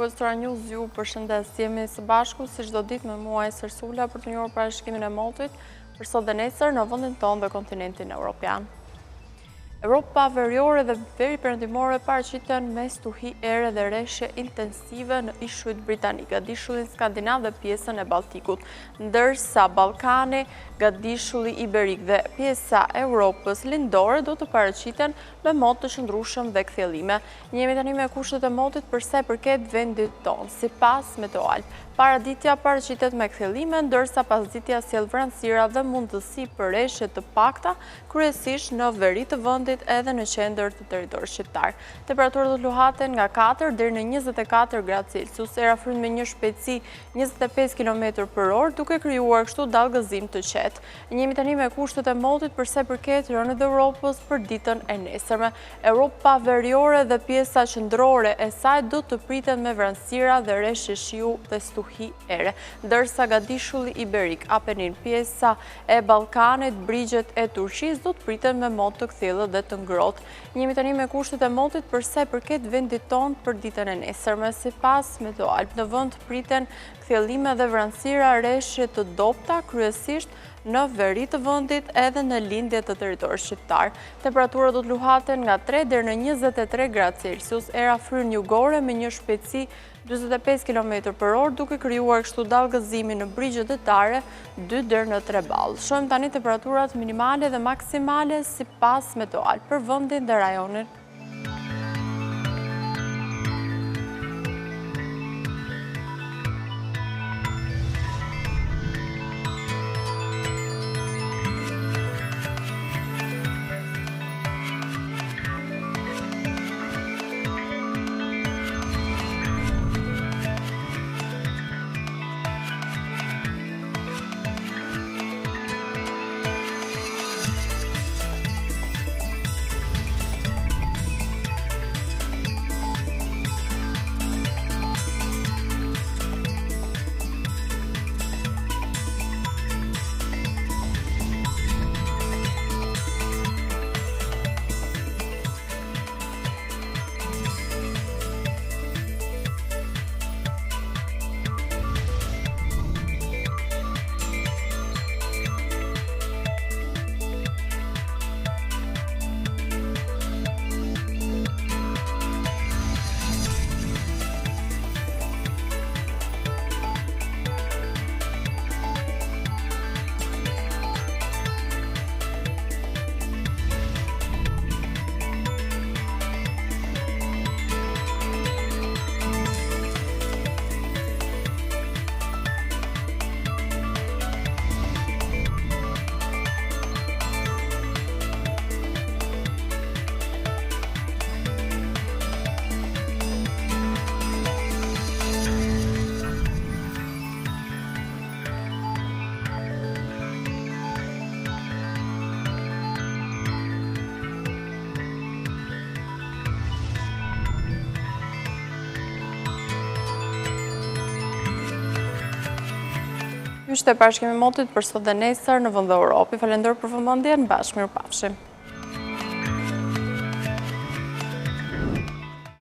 shikues të News, ju përshëndes. Jemi së bashku si çdo ditë me mua Eser Sula për të njohur parashikimin e motit për sot dhe nesër në vendin tonë dhe kontinentin evropian. Europa veriore dhe veri perëndimore paraqiten me stuhi ere dhe reshje intensive në ishujt britanik, gadishullin skandinav dhe pjesën e Baltikut, ndërsa Ballkani, gadishulli iberik dhe pjesa e Europës lindore do të paraqiten me mot të shndrueshëm dhe kthjellime. Jemi tani me kushtet e motit për sa i përket vendit tonë. Sipas Meteoalp, paraditja paraqitet me kthjellime, ndërsa pasditja sjell vranësira dhe mundësi për reshje të pakta, kryesisht në veri të vendit edhe në qendër të territorit shqiptar. Temperaturat do të luhaten nga 4 deri në 24 gradë Celsius, era fryn me një shpejtësi 25 km/orë, duke krijuar kështu dallgëzim të qetë. Jemi tani me kushtet e motit për sa i përket rënit e Europës për ditën e nesërme. Europa veriore dhe pjesa qendrore e saj do të priten me vranësira dhe reshje shiu dhe stuhi ere, ndërsa gadishulli iberik, Apenin, pjesa e Ballkanit, brigjet e Turqisë do të priten me mot të kthjellët dhe të ngrohtë. Jemi tani me kushtet e motit për sa i përket vendit tonë për ditën e nesërme. Sipas Meteoalp, në vend priten kthjellime dhe vranësira reshje të dobta, kryesisht në veri të vendit edhe në lindje të territorit shqiptar. Temperaturat do të luhaten nga 3 deri në 23 gradë Celsius, era fryn jugore me një shpejtësi 45 km/orë, duke krijuar kështu dallgëzimin në brigjet detare 2 deri në 3 ball. Shohim tani temperaturat minimale dhe maksimale sipas Meteoalp për vendin dhe rajonin. Ishte parashikimi i motit për sot dhe nesër në vend dhe Europë. Falenderoj për vëmendjen, bashkë mirupafshim.